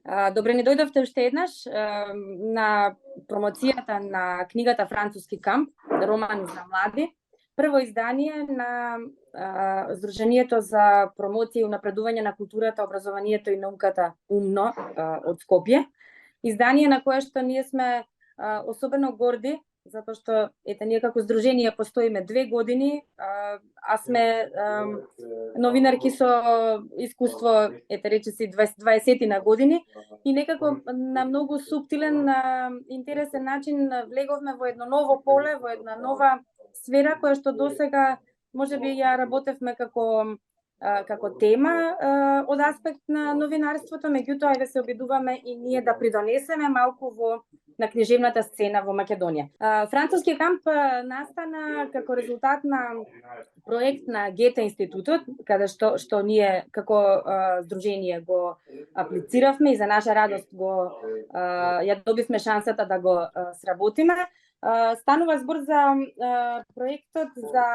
Добре ни дојдовте уште еднаш на промоцијата на книгата Француски камп, роман за млади, прво издание на Сдруженијето за промоција и унапредување на културата, образованието и науката УМНО од Скопје. Издание на кое што ние сме особено горди, затоа што ние како здружение постоиме 2 години, а сме новинарки со искуство, речиси 20 на години, и некако на многу суптилен, интересен начин влеговме во едно ново поле, во една нова сфера која што досега можеби ја работевме како тема од аспект на новинарството, меѓутоа да се обидуваме и ние да придонесеме малку на книжевната сцена во Македонија. Француски камп настана како резултат на проект на Гете институтот, каде што ние како здружение го аплициравме и за наша радост ја добивме шансата да го сработиме. Станува збор за проектот за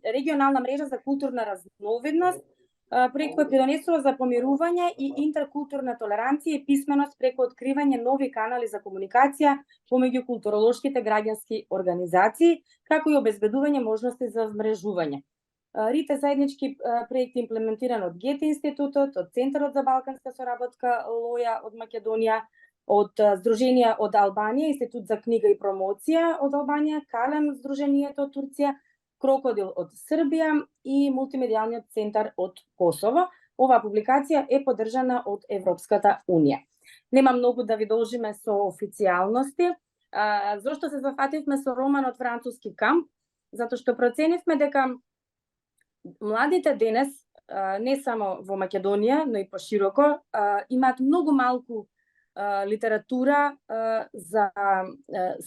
регионална мрежа за културна разновидност, проект кој придонесува за помирување и интеркултурна толеранција и писменост преку откривање нови канали за комуникација помеѓу културолошките граѓански организации, како и обезбедување можности за вмрежување. РИТ е заеднички проект имплементиран од Гете институтот, од Центарот за балканска соработка Лоја од Македонија, од Сдруженија од Албанија, Институт за книга и промоција од Албанија, Калем Сдруженијето од Турција, Крокодил од Србија и Мултимедијалниот центар од Косово. Оваа публикација е поддржана од Европската Унија. Нема многу да ви должиме со официјалности. Зошто се зафативме со романот Француски камп? Затоа што проценивме дека младите денес, не само во Македонија, но и пошироко, имаат многу малку литература за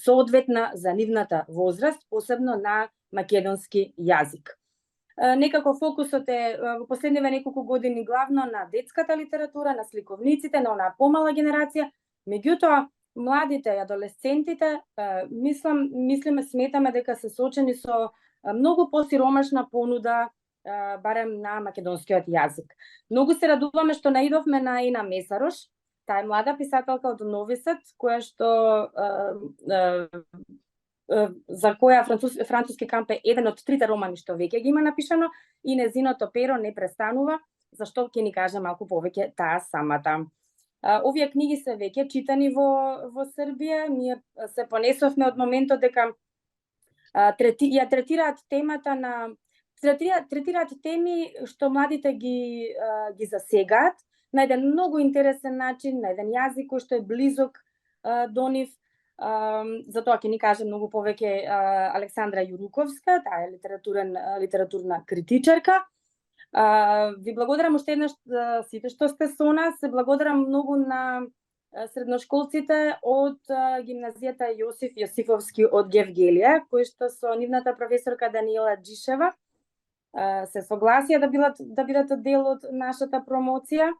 соодветна за нивната возраст, посебно на македонски јазик. Некако фокусот е во последниве неколку години главно на детската литература, на сликовниците, на онаа помала генерација, меѓутоа младите и адолесцентите сметаме дека се соочени со многу посиромашна понуда, барем на македонскиот јазик. Многу се радуваме што наидовме на Ина Месарош. Таа е млада писателка од Нови Сад, која што за која Француски камп е еден од 3 романи што веќе ги има напишано, и незиното перо не престанува, зашто ќе ни каже малку повеќе таа самата. Овие книги се веќе читани во Србија. Ние се понесовме од моментот дека ја третираат темата на третираат теми што младите ги засегаат на еден многу интересен начин, на еден јазик кој што е близок до нив. Затоа ќе ни каже многу повеќе Александра Јуруковска, таа е литературна критичарка. Ви благодарам уште еднаш сите што сте со нас. Се благодарам многу на средношколците од гимназијата Јосиф Јосифовски од Гевгелија, кои што со нивната професорка Даниела Джишева се согласија да бидат дел од нашата промоција.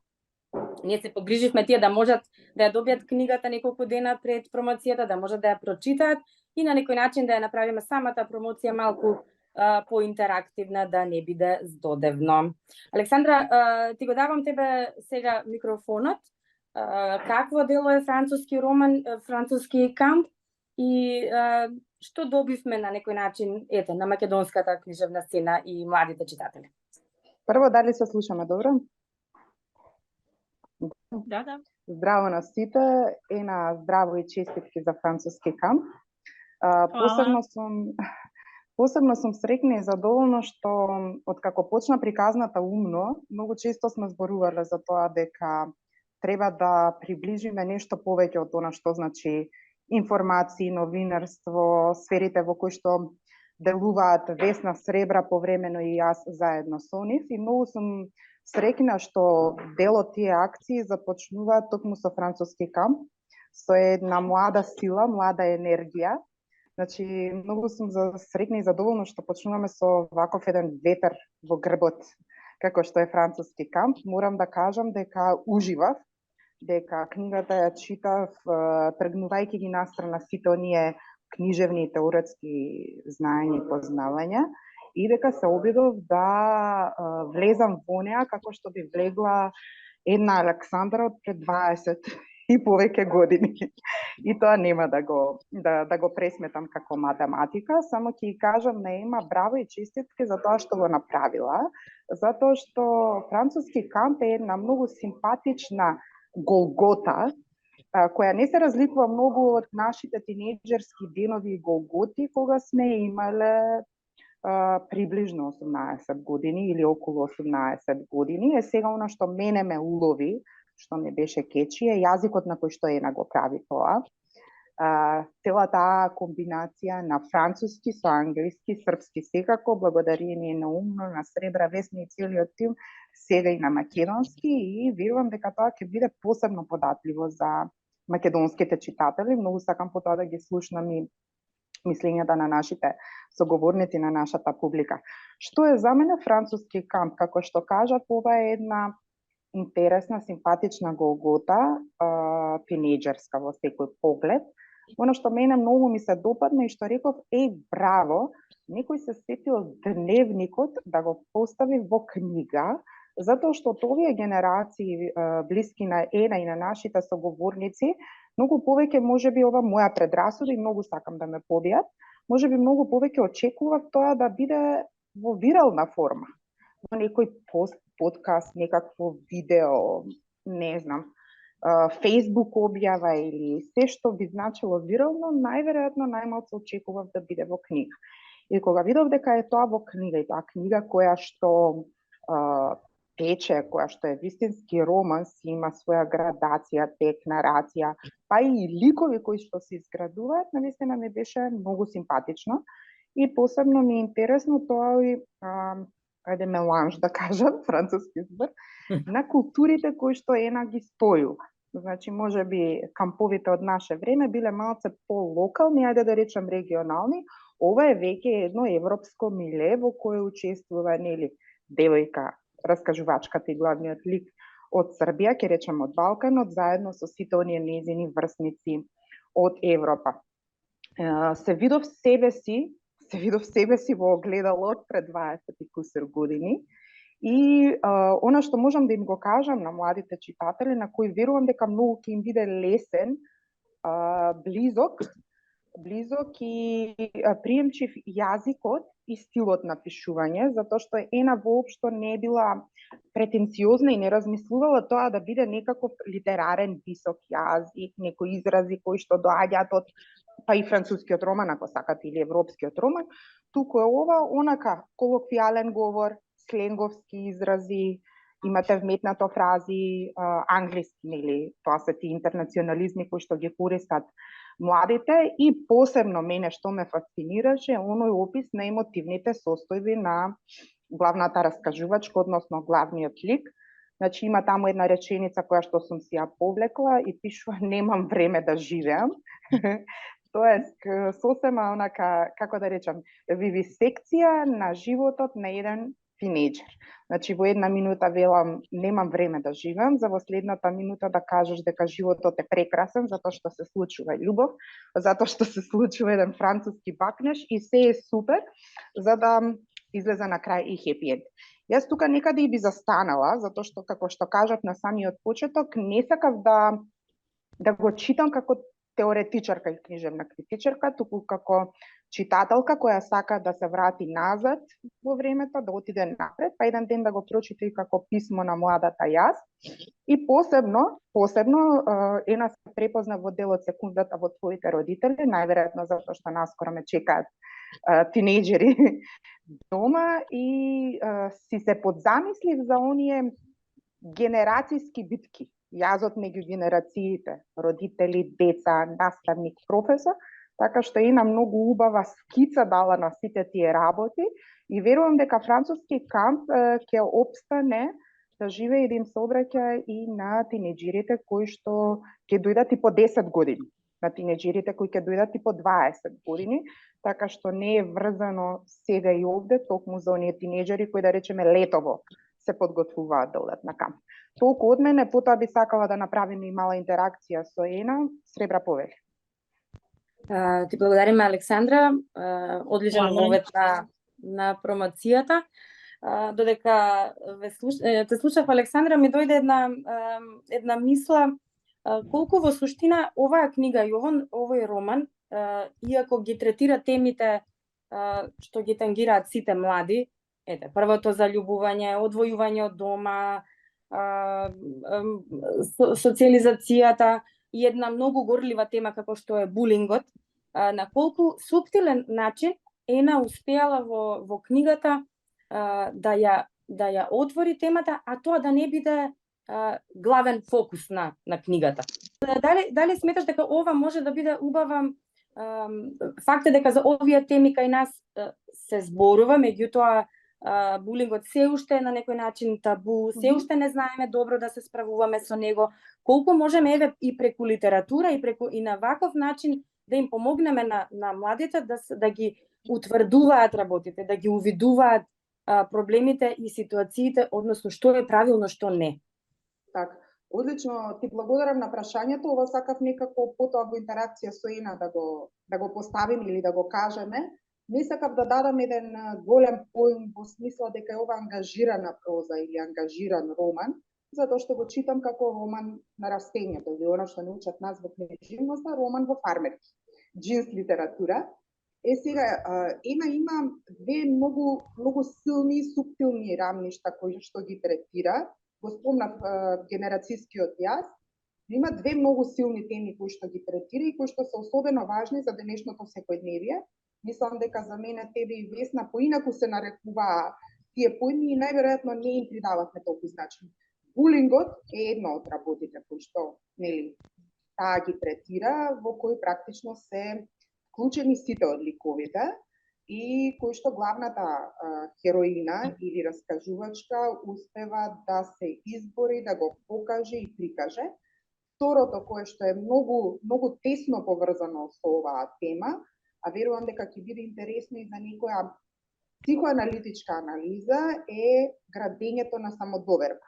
Ние се погриживме тие да можат да ја добијат книгата неколку дена пред промоцијата, да можат да ја прочитаат и на некој начин да ја направиме самата промоција малку поинтерактивна, да не биде здодевно. Александра, ти го давам тебе сега микрофонот. Какво дело е француски роман, Француски камп и што добивме на некој начин на македонската книжевна сцена и младите читатели? Прво, дали се слушаме добро? Да. Здраво на сите, здраво и честитки за Француски камп. Посебно сум среќна и задоволна што откако почна приказната УМНО, многу често сме зборувале за тоа дека треба да приближиме нешто повеќе од она што значи информации, новинарство, сферите во кои што делуваат Весна Сребра повремено и јас заедно со нив, и многу сум среќна што дел од тие акции започнуваат токму со Француски камп, со една млада сила, млада енергија. Значи, многу сум среќна и задоволна што почнуваме со ваков еден ветер во грбот, како што е Француски камп. Морам да кажам дека уживав, дека книгата ја читав тргнувајќи ги настрана сите оние книжевни и теоретски знаења и познавања, и дека се обидов да влезам во неа како што би влегла една Александра од пред 20 и повеќе години. И тоа нема да го пресметам како математика, само ќе ја кажам на Ема браво и честитки за тоа што го направила, затоа што француски камп е една многу симпатична голгота, која не се разликува многу од нашите тинејџерски денови и голготи, кога сме имале приближно 18 години или околу 18 години. Е сега она што мене ме улови, што ми беше кечи, е јазикот на кој што Ена го прави тоа. Цела таа комбинација на француски со англиски, српски секако, благодарение на Умно, на Сребра Весна и целиот тим, сега и на македонски, и верувам дека тоа ќе биде посебно податливо за македонските читатели. Многу сакам потоа да ги слушнам и мислењата на нашите соговорници, на нашата публика. Што е за мене француски камп? Како што кажав, ова е една интересна, симпатична голгота, тинејџерска во секој поглед. Оно што мене многу ми се допадна и што реков, браво, некој се сетил дневникот да го постави во книга, затоа што од овие генерации блиски на Ена и на нашите соговорници, многу повеќе, можеби ова моја предрасуда и многу сакам да ме побијат, можеби многу повеќе очекував тоа да биде во вирална форма, во некој подкаст, некакво видео, не знам, Facebook објава или се што би значило вирално, најверојатно најмалку очекував да биде во книга. И кога видов дека е тоа во книга, и тоа книга која што тече, која што е вистински роман, си има своја градација, тек, нарација, па и ликови кои што се изградуваат, навистина ми беше многу симпатично. И посебно ми е интересно тоа и меланж да кажам, француски збор, на културите кои што Ена ги спојува. Значи, можеби камповите од наше време биле малце по-локални, ајде да речем регионални. Ова е веќе едно европско миле во кое учествува, нели, девојка, раскажувачката и главниот лик од Србија, ќе речем од Балканот, заедно со сите оние нејзини врсници од Европа. Се видов себе си во огледалот пред 20 и кусур години. И она што можам да им го кажам на младите читатели, на кои верувам дека многу ќе им биде лесен, близок и приемчив јазикот и стилот на пишување, затоа што Ена воопшто не е била претенциозна и не размислувала тоа да биде некаков литерарен висок јазик, некои изрази кои што доаѓаат од па и францускиот роман, ако сакате, или европскиот роман, туку е ова онака колоквијален говор, сленговски изрази, имате вметнато фрази, англиски, нели, тоа се ти интернационализми кои што ги користат младите, и посебно мене што ме фасцинираше оној опис на емотивните состојби на главната раскажувачка, односно главниот лик. Значи има таму една реченица која што сум си ја повлекла и пишува: немам време да живеам. Тоест, сосема онака, како да речам, вивисекција на животот на еден тинејџер. Значи, во една минута велам, немам време да живеам, за во следната минута да кажеш дека животот е прекрасен, затоа што се случува љубов, затоа што се случува еден француски бакнеш и се е супер, за да излезе на крај и хепи енд. Јас тука некаде и би застанала, затоа што, како што кажав на самиот почеток, не сакав да го читам како теоретичарка и книжевна критичарка, туку како читателка која сака да се врати назад во времето, да отиде напред, па еден ден да го прочита и како писмо на младата јас. И посебно Ена се препозна во делот Секундата во твоите родители, најверојатно затоа што наскоро ме чекаат тинејџери дома, и си се подзамислив за оние генерацијски битки, јазот меѓу генерациите, родители, деца, наставник, професор, така што Ена многу убава скица дала на сите тие работи, и верувам дека француски камп ќе опстане да живее и да им се обраќа и на тинејџерите кои што ќе дојдат и по 10 години, на тинејџерите кои ќе дојдат и по 20 години, така што не е врзано сега и овде токму за оние тинејџери кои, да речеме, летово се подготвуваат да одат на камп. Толку од мене, потоа би сакала да направиме и мала интеракција со Ена. Сребра, повели. Ти благодариме, Александра. Одличен момент на промоцијата. додека те слушав Александра, ми дојде една мисла колку во суштина оваа книга и овој роман, иако ги третира темите што ги тангираат сите млади, првото заљубување, одвојување од дома, социализацијата и една многу горлива тема како што е булингот, на колку суптилен начин Ена успеала во книгата да ја отвори темата, а тоа да не биде главен фокус на книгата. Дали сметаш дека ова може да биде убава? Факт е дека за овие теми кај нас се зборува, меѓутоа булингот се уште е на некој начин табу, се уште не знаеме добро да се справуваме со него. Колку можеме и преку литература и на ваков начин да им помогнеме на младите да ги утврдуваат работите, да ги увидуваат проблемите и ситуациите, односно што е правилно, што не. Така, одлично, ти благодарам на прашањето. Ова сакав некако потоа во интеракција со Ена да го поставим или да го кажеме. Не сакав да дадам еден голем поим во смисла дека е ова ангажирана проза или ангажиран роман, затоа што го читам како роман на растењето, или оно што не учат нас во книжевноста, роман во фармерки, джинс литература. Сега, Ена има две многу силни и суптилни рамништа кои што ги третира. Го спомнав генерацијскиот јас. Има две многу силни теми кои што ги третира и кои што се особено важни за денешното секојдневие. Мислам дека за мене тебе и Весна поинаку се нарекуваа тие поими и најверојатно не им придававме толку значење. Булингот е едно од работите кои што, нели, таа ги третира, во кои практично се вклучени сите од ликовите и кои што главната хероина или раскажувачка успева да се избори, да го покаже и прикаже. Второто, кое што е многу тесно поврзано со оваа тема, а верувам дека ќе биде интересно и за некоја психоаналитичка анализа, е градењето на самодоверба.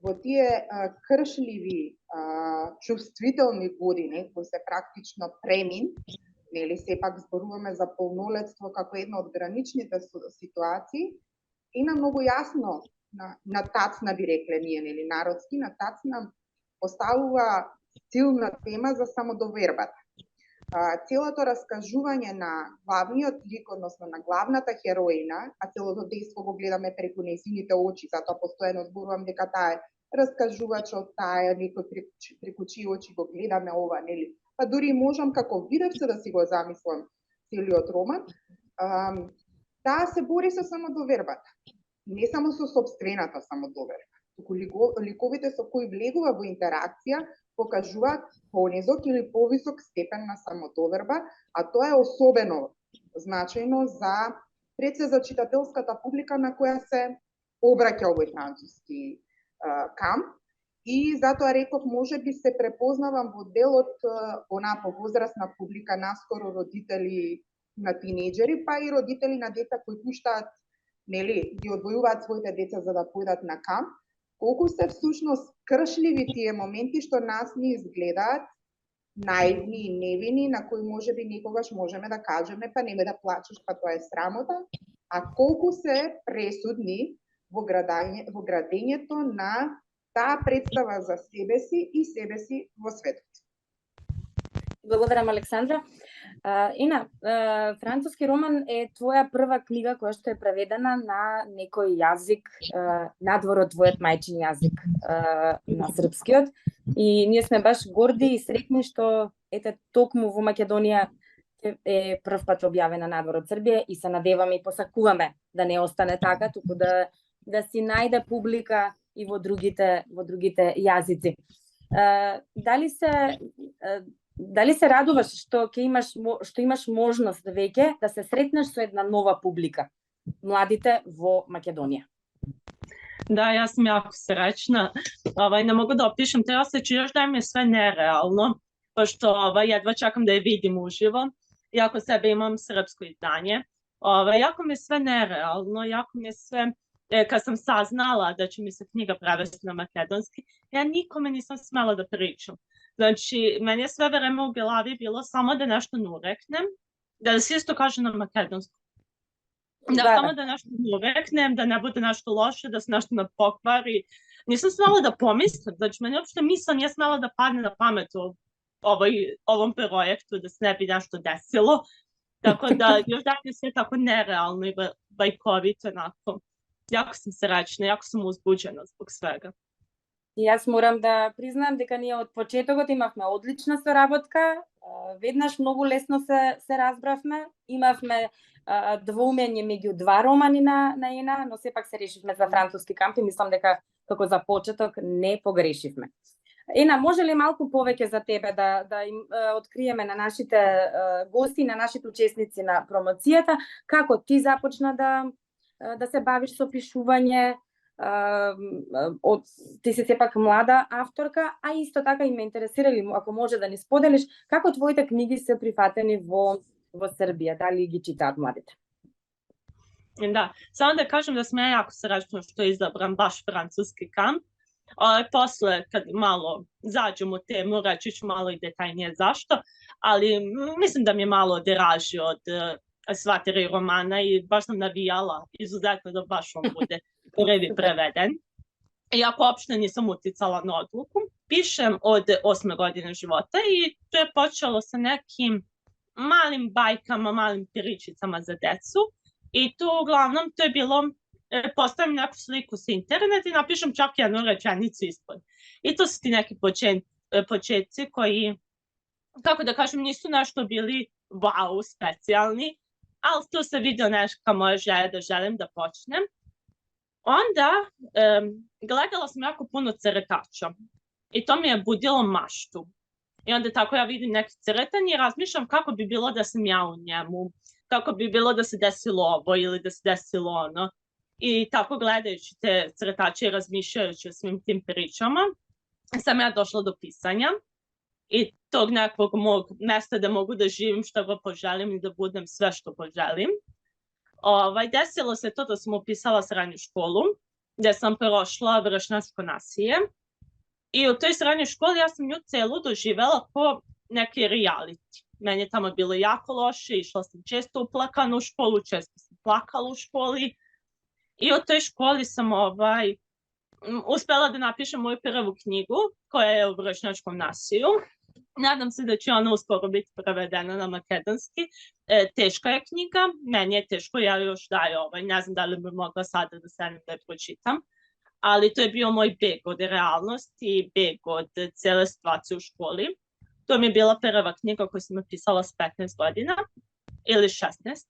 Во тие кршливи, чувствителни години, кои се практично премин, нели сепак зборуваме за полнолетство како една од граничните ситуации, Ена многу јасно на тацна би рекле ние, нели народски, на тацна поставува силна тема за самодовербата. Целото раскажување на главниот лик, односно на главната хероина, а целото дејство го гледаме преку нејзините очи, затоа постојано зборувам дека таа е раскажувачот, таа е некој преку чии очи го гледаме ова, нели? Па дури можам како видевче да си го замислам целиот роман, таа се бори со самодовербата. Не само со сопствената самодоверба, туку ликовите со кои влегува во интеракција покажуваат понизок или повисок степен на самодоверба, а тоа е особено значајно пред се за читателската публика на која се обраќа овој француски камп. И затоа реков, може би се препознавам во делот онаа повозрасна публика, наскоро родители на тинејџери, па и родители на деца кои пуштаат, нели, ги одвојуваат своите деца за да појдат на камп. Колку се всушност кршливи тие моменти што нас ни изгледаат наивни и невини, на кои може би некогаш можеме да кажеме, па нема да плачеш, па тоа е срамота, а колку се пресудни во градењето на таа представа за себе си и себе си во светот. Благодарам, Александра. Ена, француски роман е твоја прва книга која што е преведена на некој јазик надвор од твојот мајчин јазик, на српскиот. И ние сме баш горди и среќни што токму во Македонија е прв пат објавена надвор од Србија и се надеваме и посакуваме да не остане така, туку да си најде публика и во другите јазици. Дали се радуваш што имаш можност веќе да се сретнеш со една нова публика, младите во Македонија? Да, јас сум јако среќна. Не могу да опишам, треба се чуеш да ми е све нереално, пошто едва чакам да ја видим уживо, иако себе имам српско издање. Јако ми е све нереално, јако ми е све... Kad sam saznala da će mi se knjiga prevesti na makedonski, ja nikome nisam smela da pričam. Znači, meni je sve vreme u glavi bilo samo da nešto ne ureknem, da se isto kaže na makedonsku. Samo da nešto ne uveknem, da ne bude nešto loše, da se nešto ne pokvari. Nisam smela da pomislim, znači meni uopšte misla nije smela da padne na pamet o ovom projektu, da se ne bi nešto desilo. Tako da još dan je sve tako nerealno i bajkovito, onako. Jako sam srećna, jako sam uzbuđena zbog svega. И јас морам да признаам дека ние од почетокот имавме одлична соработка, веднаш многу лесно се разбравме, имавме двоумење меѓу два романи на Ена, но сепак се решивме за француски камп и мислам дека како за почеток не погрешивме. Ена, може ли малку повеќе за тебе да им откриеме на нашите гости, на нашите учесници на промоцијата, како ти започна да се бавиш со пишување, ти си сепак млада авторка, а исто така и ме интересирали, ако може да ни споделиш, како твоите книги се прифатени во Србија, дали ги читаат младите? Da, samo da kažem da sam ja jako srećna što je izabran baš francuski kamp. Posle, kad malo zađem u temu, reći ću malo i detaljnije zašto, ali mislim da mi je malo deraži od sva tri romana i baš sam navijala izuzetno da baš on bude prvi preveden. Iako uopšte nisam uticala na odluku. Pišem od 8. godine života i to je počelo sa nekim malim bajkama, malim pričicama za decu. I tu uglavnom to je bilo, postavim neku sliku sa interneta i napišem čak jednu rečenicu ispod. I to su ti neki početci koji, kako da kažem, nisu nešto bili wow, specijalni, ali tu se vidio neka moja želja da želim da počnem. Onda gledala sam jako puno crtača i to mi je budilo maštu. I onda tako ja vidim neki crtanje i razmišljam kako bi bilo da sam ja u njemu, kako bi bilo da se desilo ovo ili da se desilo ono. I tako gledajući te crtače i razmišljajući o svim tim pričama, sam ja došla do pisanja i tog nekog mog mesta da mogu da živim što god poželim i da budem sve što poželim. Desilo se to da sam upisala srednju školu, gde sam prošla vršnjačko nasilje. I u toj srednjoj školi ja sam nju celu doživela po neki reality. Meni je tamo bilo jako loše, išla sam često uplakana u školu, često sam plakala u školi. I u toj školi sam uspela da napišem moju prvu knjigu, koja je o vršnjačkom nasilju. Nadam se da će ona uskoro biti prevedena na makedonski. Teška je knjiga, meni je teško, ja još ne znam da li bi mogla sada da sedem da je pročitam. Ali to je bio moj beg od realnosti i beg od cele situacije u školi. To mi je bila prva knjiga koju sam napisala s 15 godina ili 16.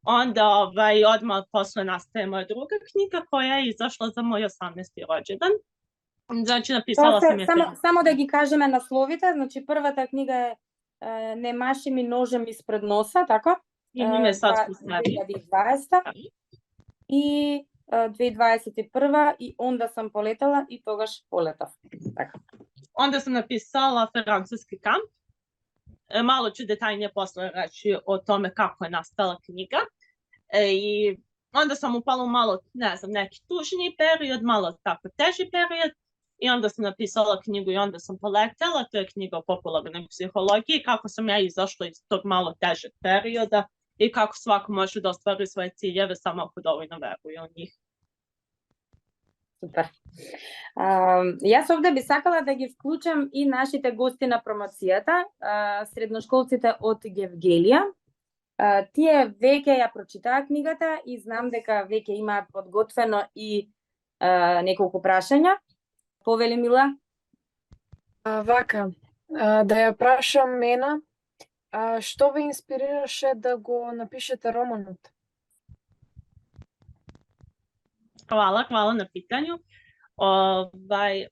Onda odmah posle nastaje moja druga knjiga koja je izašla za moj 18. rođendan. Znači napisala sam je... Само да ги кажеме насловите, значи првата книга е Не маши ми ножем испред носа, така? И ми сад 2020 и 2021 и Онда сам полетала и тогаш полетав. Така. Onda sam napisala francuski kamp. Malo ću detaljnije posle reći o tome kako je nastala knjiga. I onda sam upala u malo, ne znam, neki tužniji period, malo tako teži period. I onda sam napisala knjigu i onda sam poletela. To je knjiga o popularnoj psihologiji, kako sam ja izašla iz tog malo težeg perioda i kako svako može da ostvari svoje ciljeve samo ako dovoljno veruje u njih. Супер. Јас овде би сакала да ги вклучам и нашите гости на промоцијата, средношколците од Гевгелија. Тие веќе ја прочитаа книгата и знам дека веќе имаат подготвено и неколку прашања. Повели, Мила? Вака, да ја прашам Ена, што ве инспирираше да го напишете романот? Hvala na pitanju.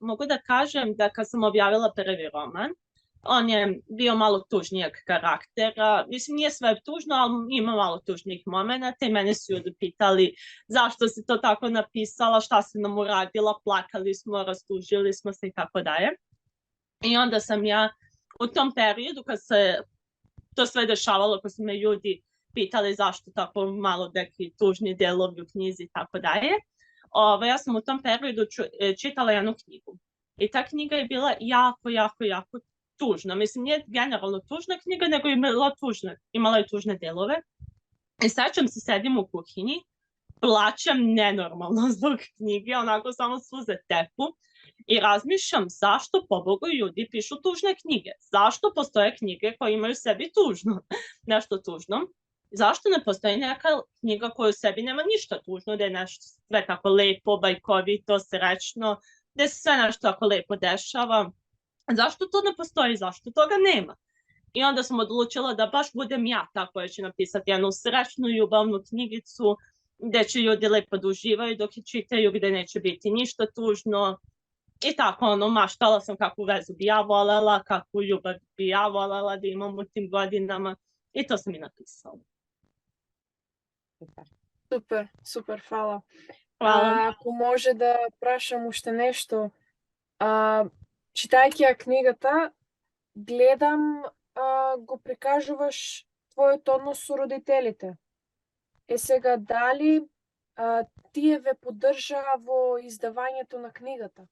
Mogu da kažem da kad sam objavila prvi roman, on je bio malo tužnijeg karaktera. Mislim, nije sve tužno, ali ima malo tužnijih momenata i mene su ljudi pitali zašto si to tako napisala, šta si nam uradila, plakali smo, rastužili smo se i tako dalje. I onda sam ja u tom periodu kad se to sve dešavalo, kad su me ljudi pitali zašto tako malo neki tužni delovi u knjizi i tako dalje, ja sam u tom periodu čitala jednu knjigu. I ta knjiga je bila jako tužna. Mislim, nije generalno tužna knjiga, nego imala je tužne delove. I sećam se, sedim u kuhinji, plačem nenormalno zbog knjige, onako samo suze teku i razmišljam zašto pobogu ljudi pišu tužne knjige, zašto postoje knjige koje imaju sebi tužno, nešto tužno, zašto ne postoji neka knjiga koja u sebi nema ništa tužno, da je nešto sve tako lepo, bajkovito, srećno, da se sve nešto tako lepo dešava, zašto to ne postoji, zašto toga nema? I onda sam odlučila da baš budem ja ta koja će napisati jednu srećnu ljubavnu knjigicu gde će ljudi lepo da uživaju dok je čitaju, gde neće biti ništa tužno. I tako, maštala sam kakvu vezu bi ja volela, kakvu ljubav bi ja volela da imam u tim godinama. I to sam i napisala. Супер, супер, фала. Hvala. Ако може да прашам уште нешто, читајќи ја книгата, гледам го прикажуваш твојот однос со родителите. Сега, дали тие ве поддржаа во издавањето на книгата?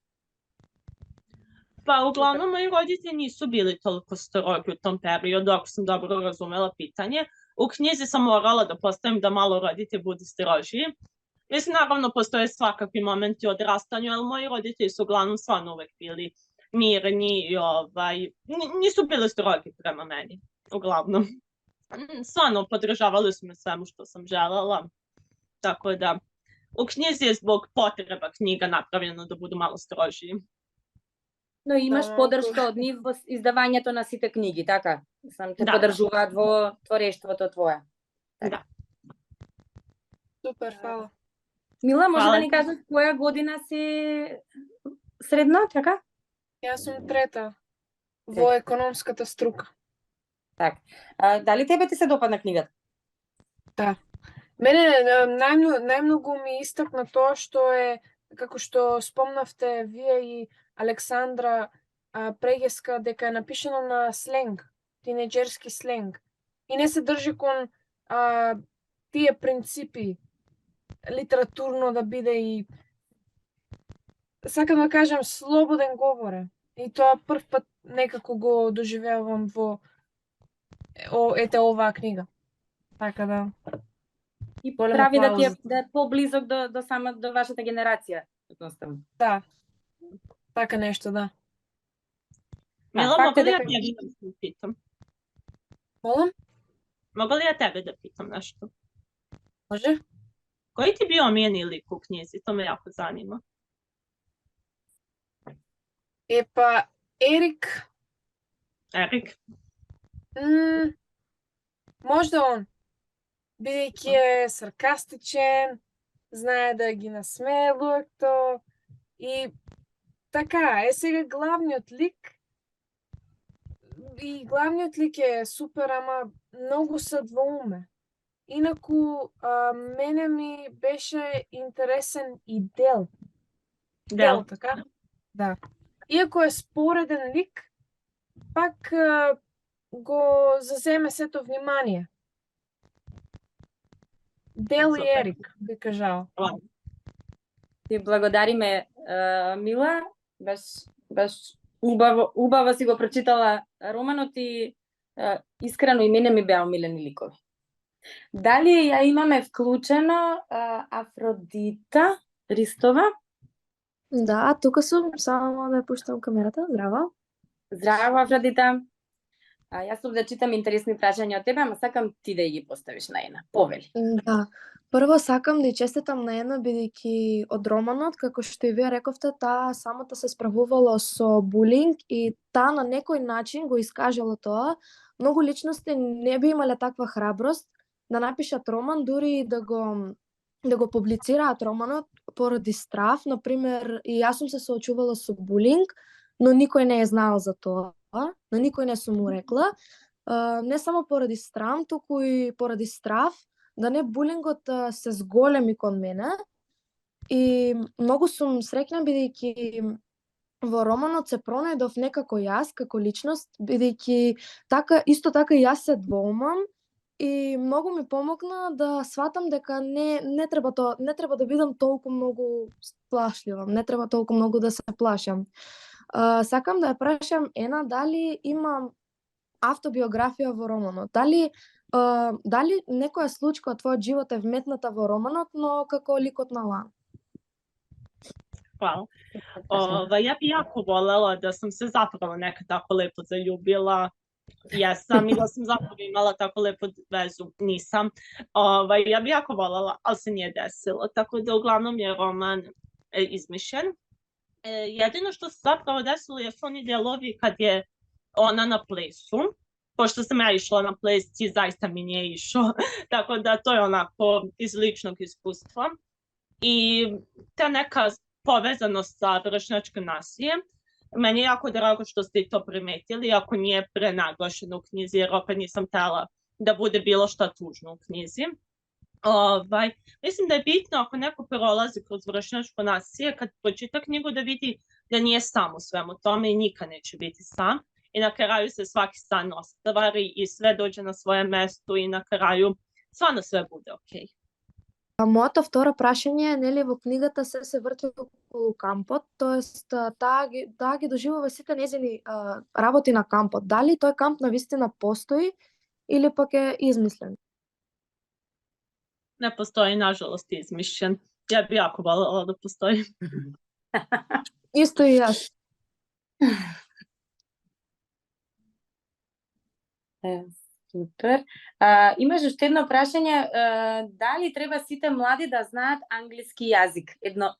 Pa uglavnom moji roditelji nisu bili toliko strogi u tom periodu, ako sam dobro razumela pitanje. U knjizi sam morala da postavim da malo roditelji budu strožiji. Mislim, naravno, postoje svakakvi momenti u odrastanju, ali moji roditelji su uglavnom stvarno uvek bili mirni i nisu bili strogi prema meni, uglavnom. Stvarno, podržavali su me svemu što sam želela, tako da u knjizi je zbog potreba knjiga napravljeno da budu malo strožiji. Но имаш Да, поддршка од нив во издавањето на сите книги, така? Сам те Да. поддржуваат во творештвото твое. Супер, фала. Мила, може Фала да ни ти. кажеш која година си средно, така? Јас сум трета во економската струка. Так. Дали тебе ти се допадна книгата? Мене најмногу ми истакна тоа што е, како што спомнавте вие и Александра Прегеска, дека е напишано на сленг, тинеџерски сленг. И не се држи кон тие принципи литературно да биде и, сакам да кажам, слободен говоре. И тоа прв пат некако го доживеувам во оваа книга. Така да. И Голема прави да фала ти е за да е поблизок до вашата генерација, едноставно. Да. Така нешто, да. Mila, факт mogu е li ja дека tebe da pitam? Молам? Mogu li ja tebe da pitam nešto? Може? Koji ti bio omiljeni lik u knjizi? To me jako zanima. Епа, Ерик, Erik? можда он, бидејќи е саркастичен, знае да ги насмее луѓето и така, е сега главниот лик. И главниот лик е супер, ама многу се двоуме. Инаку, мене ми беше интересен и Дел. Дел, така? Да. Иако е спореден лик, пак го заземе сето внимание. Дел и Супер. Ерик, би кажала. ти благодариме, Мила. Баш убаво си го прочитала романот и искрено и мене ми беа омилени ликови. Дали ја имаме вклучено Афродита Ристова? Да, тука сум, само да ја пуштам камерата. Здраво. Здраво, Афродита. Јас сум да читам интересни прашања од тебе, ама сакам ти да ги поставиш на една. Повели. Да. Прво сакам да ја честитам на една, бидејќи од романот, како што и вие рековте, таа самата се справувала со булинг и таа на некој начин го искажала тоа. Многу личности не би имале таква храброст да напишат роман, дури и да го публицираат романот поради страв. Например, и јас сум се соочувала со булинг, но никој не е знаел за тоа, на никој не сум му рекла. Не само поради срам, туку и поради страв, да не булингот се зголеми кон мене. И многу сум среќна бидејќи во романот се пронајдов некако јас како личност, бидејќи исто така и јас се двоумам и многу ми помогна да сватам дека не треба да бидам толку многу плашлива, не треба толку многу да се плашам. Сакам да ја прашам Ена дали има автобиографија во романот. Дали Дали некоја случка од твојот живот е вметната во романот, но како ликот на Лана? Hvala. Ja bi jako volela da sam se zapravo nekad tako lepo zaljubila. Jesam i da sam zapravo imala tako lepu vezu. Nisam. Ja bi jako volela, ali se nije desilo. Tako da uglavnom je roman izmišljen. Jedino što se zapravo desilo je oni dialogi kad je ona na plesu. Pošto sam ja išla na ples, i zaista mi nije išao. Tako da to je onako iz ličnog iskustva. I ta neka povezanost sa vršnjačkim nasiljem. Meni je jako drago što ste i to primetili, ako nije prenaglašeno u knjizi, jer opet nisam htela da bude bilo šta tužno u knjizi. Mislim da je bitno ako neko prolazi kroz vršnjačko nasilje, kad pročita knjigu da vidi da nije sam u svemu tome i nikad neće biti sam. I na kraju se svaki stan ostvari i sve dođe na svoje mesto i na kraju stvarno sve bude okej. Моето второ прашање е, нели, во книгата се врти околу кампот, тоест таа ги доживува сите незини работи на кампот. Дали тој камп навистина постои или пак е измислен? Ne postoji, nažalost, izmišljen. Ja bi jako voljela da postoji. Исто и јас. Супер. Имаш уште едно прашање. Дали треба сите млади да знаат англиски јазик?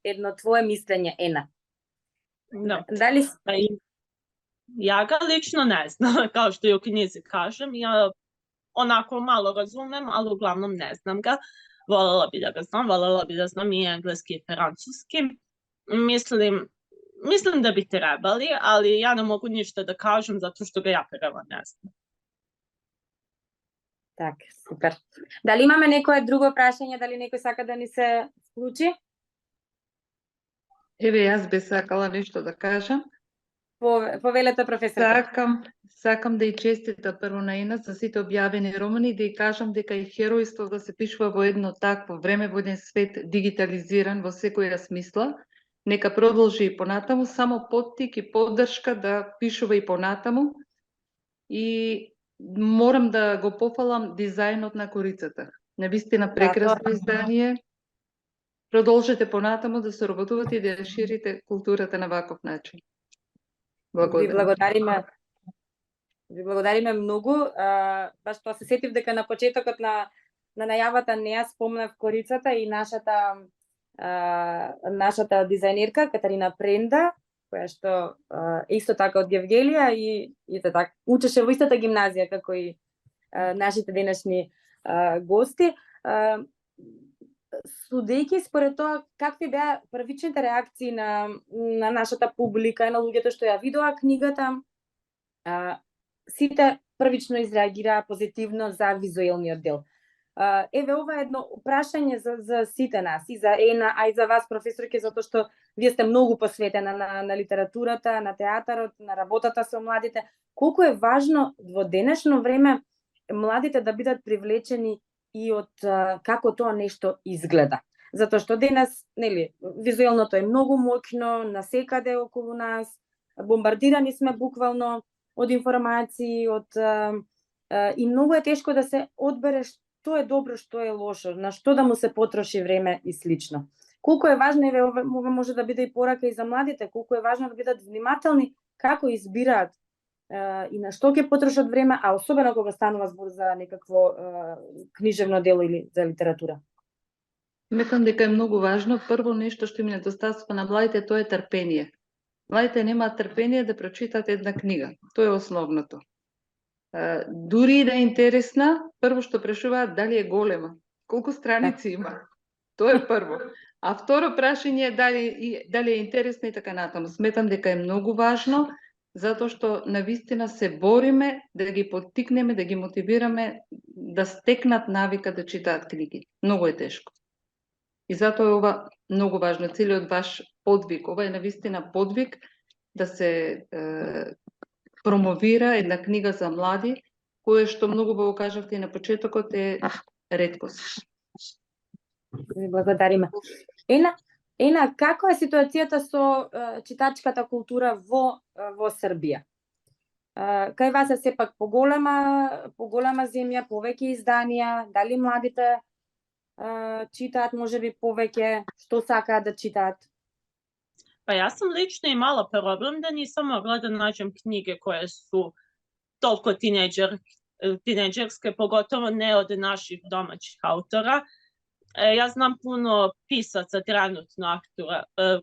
Едно твое мислење, Ена. Da. Дали... Ja ga lično ne znam, kao što i u knjizi kažem. Ja onako malo razumem, ali uglavnom ne znam ga. Voljela bi da ga znam, voljela bi da znam i engleski i francuski. Mislim da bi trebali, ali ja ne mogu ništa da kažem zato što ga ja prvo ne znam. Так, супер. Дали имаме некое друго прашање, дали некој сака да ни се вклучи? Еве, јас би сакала нешто да кажам. Повелете, професор. Сакам да и честита прво на Ена за сите објавени романи, да и кажам дека и херојство да се пишува во едно такво време, во еден свет дигитализиран во секоја смисла. Нека продолжи и понатаму, само поттик и поддршка да пишува и понатаму. И морам да го пофалам дизајнот на корицата. Навистина прекрасно издание. Продолжете понатаму да се работувате и да ширите културата на ваков начин. Ви благодариме многу. Баш тоа се сетив дека на почетокот на најавата не ја спомнав корицата и нашата дизајнерка Катарина Пренда, која што исто така од Гевгелија и така учеше во истата гимназија како и нашите денешни гости. Судејќи според тоа какви беа првичните реакции на нашата публика, на луѓето што ја видоа книгата, сите првично изреагираа позитивно за визуелниот дел. Еве, ова е едно прашање за сите нас, и за Ена, а и за вас, професорке, затоа што вие сте многу посветена на литературата, на театарот, на работата со младите. Колку е важно во денешно време младите да бидат привлечени и од како тоа нешто изгледа. Затоа што денес, нели, визуелното е многу моќно, насекаде околу нас, бомбардирани сме буквално од информации, и многу е тешко да се одбере што е добро, што е лошо, на што да му се потроши време и слично. Колку е важно, еве, ова може да биде и порака и за младите, колку е важно да бидат внимателни како избираат и на што ќе потрошат време, а особено кога станува збор за некакво книжевно дело или за литература. Сметам дека е многу важно. Прво нешто што им недостасува на младите, тоа е трпение. Младите немаат трпение да прочитат една книга. Тоа е основното. Дури и да е интересна, прво што прашуваат дали е голема, колку страници има. Тоа е прво. А второ прашање е дали е интересна и така натаму. Сметам дека е многу важно, затоа што навистина се бориме да ги поттикнеме, да ги мотивираме да стекнат навика да читаат книги. Многу е тешко. И затоа е ова многу важно, целиот ваш подвиг. Ова е навистина подвиг да се промовира една книга за млади, која што многу го кажавте и на почетокот е реткост. Ви благодариме. Ена, како е ситуацијата со читачката култура во Србија? Кај вас е сепак поголема земја, повеќе изданија, дали младите читаат можеби повеќе, што сакаат да читаат? Pa ja sam lično imala problem da nisam mogla da nađem knjige koje su toliko tinejdžerske, pogotovo ne od naših domaćih autora. Ja znam puno pisaca trenutno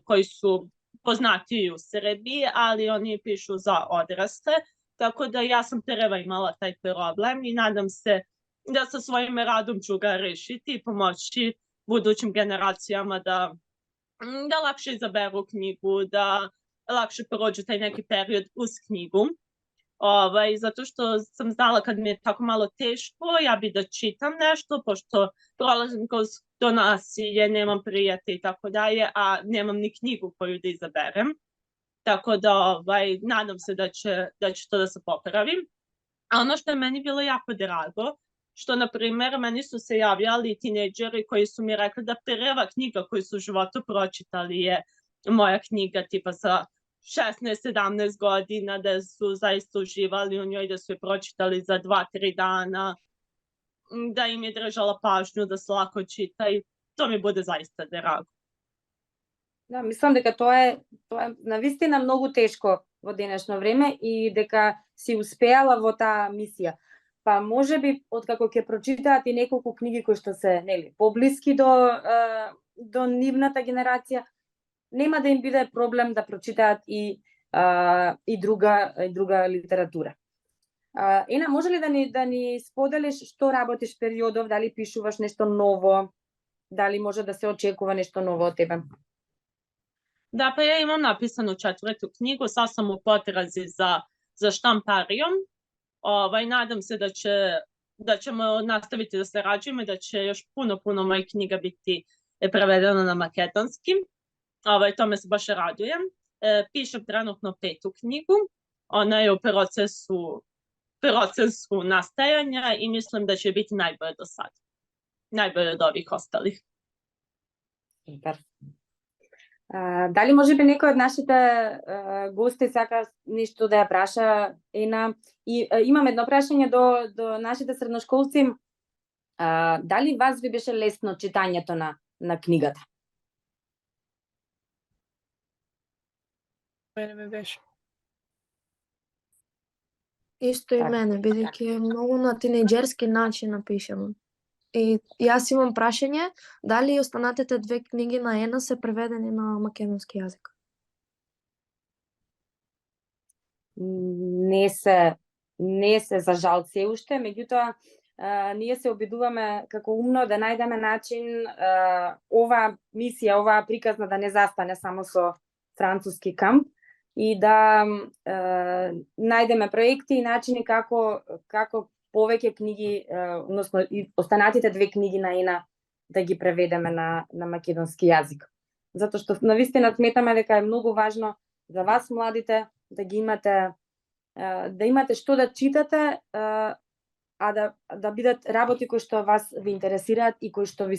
koji su poznatiji u Srbiji, ali oni pišu za odrasle, tako da ja sam prva imala taj problem i nadam se da sa svojim radom ću ga rešiti i pomoći budućim generacijama da lakše izaberu knjigu, da lakše prođu taj neki period uz knjigu. Zato što sam znala kad mi je tako malo teško, ja bi da čitam nešto, pošto prolazim kroz donacije, nemam prijatelja i tako dalje, a nemam ni knjigu koju da izaberem. Tako da nadam se da će to da se popravim. A ono što je meni bilo jako drago, što, na primjer, meni su se javljali tinejdžeri koji su mi rekli da prva knjiga koju su u životu pročitali je moja knjiga tipa sa 16-17 godina, da su zaista uživali u njoj, da su je pročitali za 2-3 dana, da im je držala pažnju, da se lako čita i to mi bude zaista drago. Да, мислам дека тоа е навистина многу тешко во денешно време и дека си успеала во таа мисија. Па можеби откако ќе прочитаат и неколку книги кои што се, нели, поблиски до нивната генерација, нема да им биде проблем да прочитаат и друга литература. Ена, може ли да ни споделиш што работиш периодов, дали пишуваш нешто ново, дали може да се очекува нешто ново од тебе? Da, pa ja imam napisanu 4. knjigu, sad sam u potrazi za štamparijom. Nadam se da ćemo nastaviti da sarađujemo i da će još puno mojih knjiga biti prevedeno na makedonski. Tome se baš radujem. Pišem trenutno 5. knjigu. Ona je u procesu nastajanja i mislim da će biti najbolje do sada. Najbolje od ovih ostalih. Super. Дали може би некој од нашите гости сака нешто да ја праша, Ена? И имам едно прашање до нашите средношколци. Дали вас ви беше лесно читањето на книгата? Мене ме беше. Исто и мене, бидејќи е многу на тинејџерски начин напишано. И јас имам прашање, дали останатите 2 книги на Ена се преведени на македонски јазик? Не се за жал се уште, меѓутоа ние се обидуваме како умно да најдеме начин оваа мисија, оваа приказна да не застане само со француски камп и да најдеме проекти и начини како повеќе книги, односно и останатите 2 книги на Ена да ги преведеме на македонски јазик. Затоа што навистина сметаме дека е многу важно за вас младите да ги имате што да читате, а да бидат работи кои што вас ви интересираат и кои што ви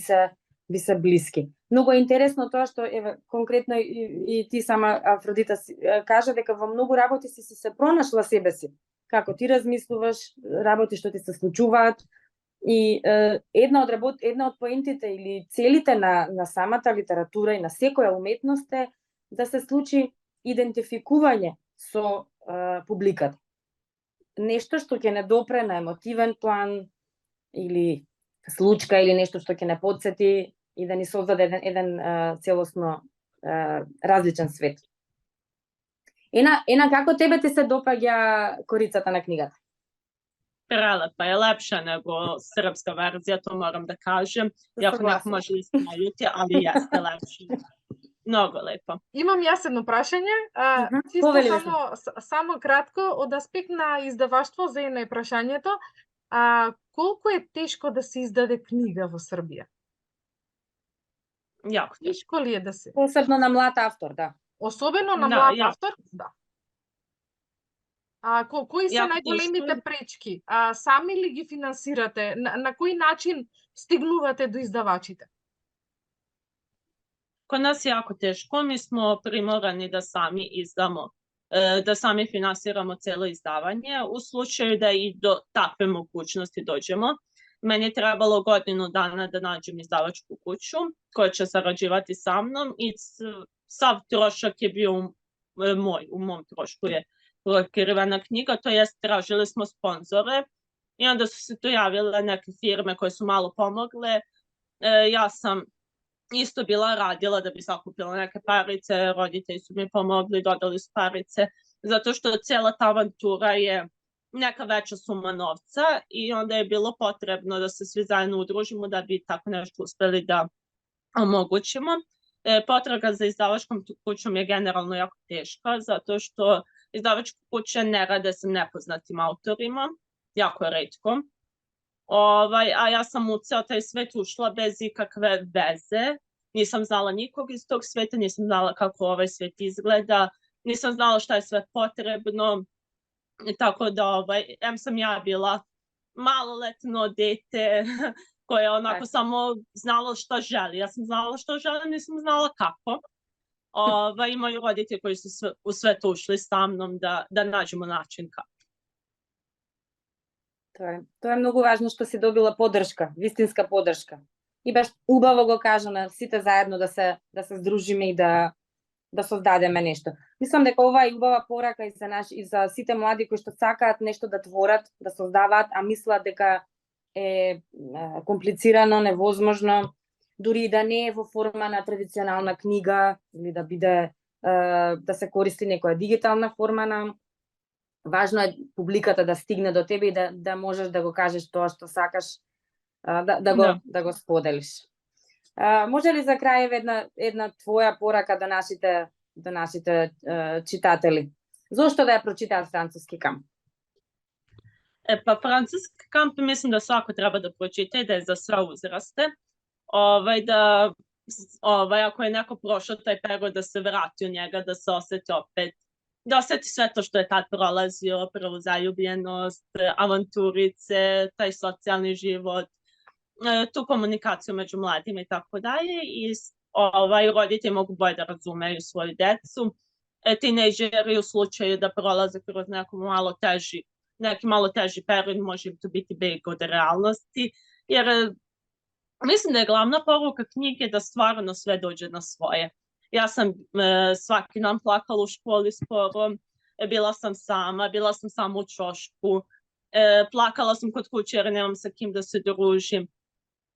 се блиски. Многу е интересно тоа што конкретно и ти сама, Афродита, кажа дека во многу работи си се пронашла себе си. Како ти размислуваш, работи што ти се случуваат и една од поентите или целите на самата литература и на секоја уметност е да се случи идентификување со публиката. Нешто што ќе не допре на емотивен план или случка или нешто што ќе не потсети и да ни создаде еден целосно различен свет. Ена, како тебе ти се допаѓа корицата на книгата? Prelepa je, lepša nego srpska verzija, to moram da kažem. Iako neko može da se naljuti, ali jeste lepša. Mnogo lepo. Имам јас едно прашање. Само кратко, од аспект на издаваштво, за Ена е прашањето. Колку е тешко да се издаде книга во Србија? Јако тешко ли е да се? Посебно на млад автор, да. Особено на млад автор, да. Кои се најголемите пречки? Сами ли ги финансирате? На кој начин стигнувате до издавачите? Kod nas je jako teško, mi smo primorani da sami izdamo da sami finansiramo celo izdavanje. U slučaju da i do takve mogućnosti dođemo, meni je trebalo godinu dana da nađem izdavačku kuću koja će sarađivati sa mnom i sav trošak je bio u mom trošku je pokrivena knjiga, to jest tražili smo sponzore i onda su se tu javile neke firme koje su malo pomogle. Ja sam isto bila radila da bi sakupila neke parice, roditelji su mi pomogli, dodali su parice, zato što cijela ta avantura je neka veća suma novca i onda je bilo potrebno da se svi zajedno udružimo da bi tako nešto uspeli da omogućimo. Potraga za izdavačkom kućom je generalno jako teška, zato što izdavačke kuće ne rade sa nepoznatim autorima, jako retko. A ja sam u ceo taj svet ušla bez ikakve veze, nisam znala nikog iz tog sveta, nisam znala kako ovaj svet izgleda, nisam znala šta je sve potrebno, tako da em sam ja bila maloletno dete koje onako samo znala šta želi. Ja sam znala šta želim, nisam znala kako. I moji roditelji koji su u sve to ušli sa mnom da nađemo način kako. Тоа е многу важно што си добила поддршка, вистинска поддршка. И баш убаво го кажа на сите заедно да се здружиме и да создадеме нешто. Мислам дека ова е убава порака и за сите млади кои што сакаат нешто да творат, да создаваат, а мислат дека е комплицирано, невозможно, дури и да не е во форма на традиционална книга или да биде да се користи некоја дигитална форма на. Важно е публиката да стигне до тебе и да можеш да го кажеш тоа што сакаш, да го споделиш. Може ли за крај една твоја порака до нашите читатели? Зошто да ја прочитаат Француски камп? Француски камп мислам да свако треба да прочита и да е за sve uzraste. Ako je neko prošao taj period da se vrati u njega, da se oseti opet, da oseti sve to što je tad prolazio, prvu zaljubljenost, avanturice, taj socijalni život, tu komunikaciju među mladima i tako dalje. I roditelji mogu bolje da razumeju svoju decu. Tinejdžeri u slučaju da prolaze kroz neki malo teži period, može to biti beg od realnosti, jer mislim da je glavna poruka knjige da stvarno sve dođe na svoje. Ja sam svaki dan plakala u školi skoro, bila sam sama u ćošku, plakala sam kod kuće jer nemam sa kim da se družim,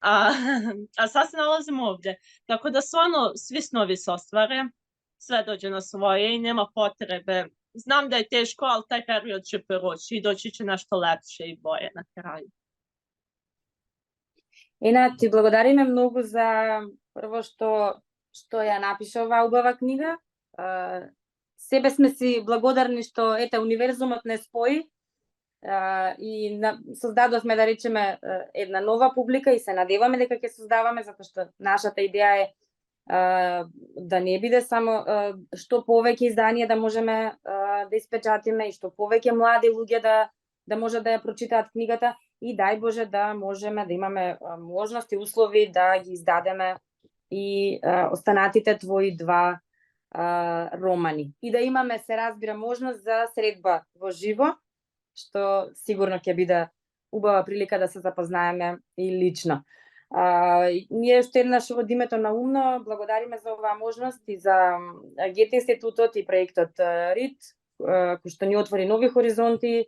a sad se nalazim ovdje. Tako da stvarno svi snovi se ostvare, sve dođe na svoje i nema potrebe. Znam da je teško, ali taj period će proći i doći će nešto lepše i bolje na kraju. Ена, ти благодариме многу за прво што ја напиша оваа убава книга. Себе сме си благодарни што универзумот не спои и создадовме, да речеме, една нова публика и се надеваме дека ќе создаваме, затоа што нашата идеја е да не биде само што повеќе изданија да можеме да испечатиме и што повеќе млади луѓе да може да ја прочитаат книгата и дај Боже да можеме да имаме можности, услови да ги издадеме и останатите твои два романи. И да имаме, се разбира, можност за средба во живо, што сигурно ќе биде убава прилика да се запознаеме и лично. Ние уште еднаш од името на Умно благодариме за оваа можност и за Гете институтот и проектот РИТ, кој што ни отвори нови хоризонти,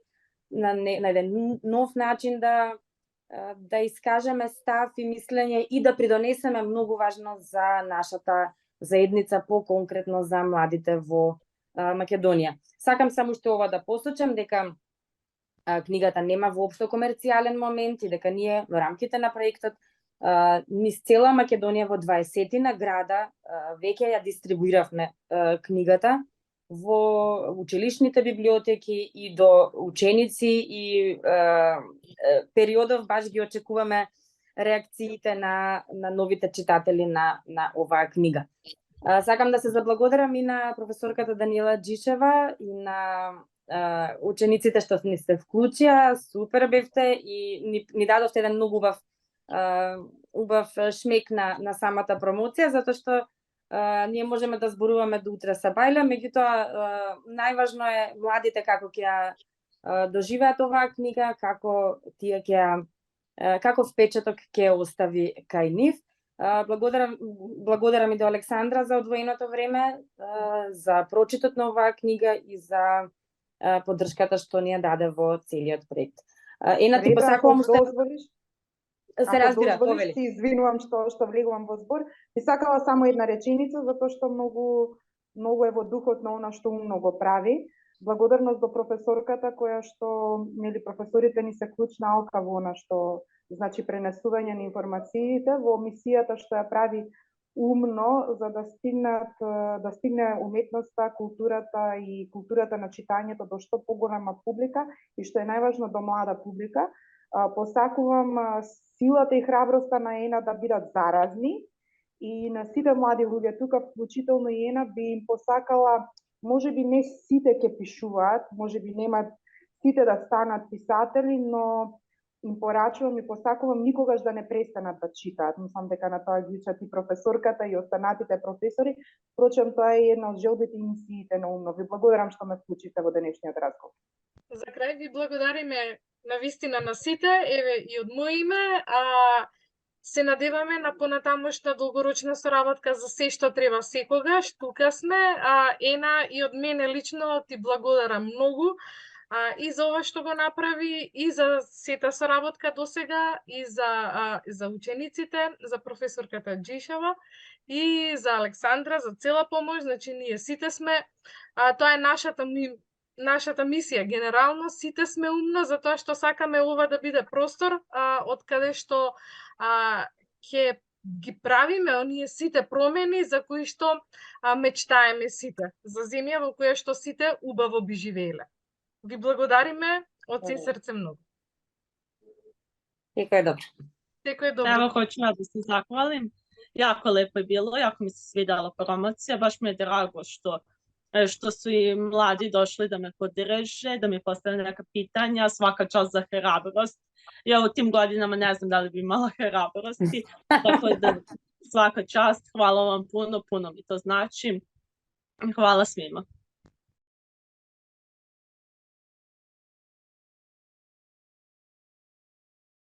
на еден нов начин да искажеме став и мислење и да придонесеме многу важно за нашата заедница, по-конкретно за младите во Македонија. Сакам само уште ова да посочам дека книгата нема воопшто комерцијален момент и дека ние во рамките на проектот низ цела Македонија во 20 града веќе ја дистрибуиравме книгата во училишните библиотеки и до ученици и периодов баш ги очекуваме реакциите на новите читатели на оваа книга. Сакам да се заблагодарам и на професорката Даниела Джишева и на учениците што ни се вклучија, супер бевте и ни дадовте еден многу убав шмек на самата промоција, затоа што ние можеме да зборуваме до утре са бајле, меѓутоа најважно е младите како ќе ја доживеат оваа книга, како тие ќе ја каков впечаток ќе остави кај нив. Благодарам и до Александра за одвоеното време, за прочитот на оваа книга и за поддршката што ни ја даде во целиот проект. Ена ти посакувам уште... Се разбира, повели. Ти извинувам што влегувам во збор. И сакала само една реченица, затоа што многу е во духот на она што умно го прави. Благодарност до професорката која што, нели, професорите ни се клучна алка во она што значи пренесување на информациите во мисијата што ја прави умно за да стигне уметноста, културата и културата на читањето до што поголема публика и што е најважно до млада публика. Посакувам силата и храброста на Ена да бидат заразни и на сите млади луѓе тука, вклучително и Ена, би им посакала, можеби не сите ќе пишуваат, можеби нема сите да станат писатели, но им порачувам и посакувам никогаш да не престанат да читаат. Мислам дека на тоа гличат и професорката и останатите професори. Впрочем, тоа е една од желбите и мисиите на умно. Ви благодарам што ме вклучите во денешниот разговор. За крај ви благодариме навистина на сите, еве и од моје име, се надеваме на понатамошна долгорочна соработка за се што треба секогаш. Тука сме, Ена и од мене лично ти благодарам многу и за ова што го направи, и за сета соработка досега, и за учениците, за професорката Джишева, и за Александра, за цела помош. Значи, ние сите сме, тоа е нашата мисија, генерално, сите сме умно, затоа што сакаме ова да биде простор, од каде што ќе ги правиме оние сите промени за кои што мечтаеме сите, за земја во која што сите убаво би живееле. Ви благодариме од се срце многу. Секој добро. Секој добро. Evo, hoću ja da se zahvalim. Jako lepo je bilo, jako mi se svidjela promocija, baš mi je drago što su i mladi došli da me podrže, da mi postave neka pitanja, svaka čast za hrabrost. Ja u tim godinama ne znam da li bi imala hrabrosti, tako da svaka čast, hvala vam puno, puno mi to znači. Hvala svima.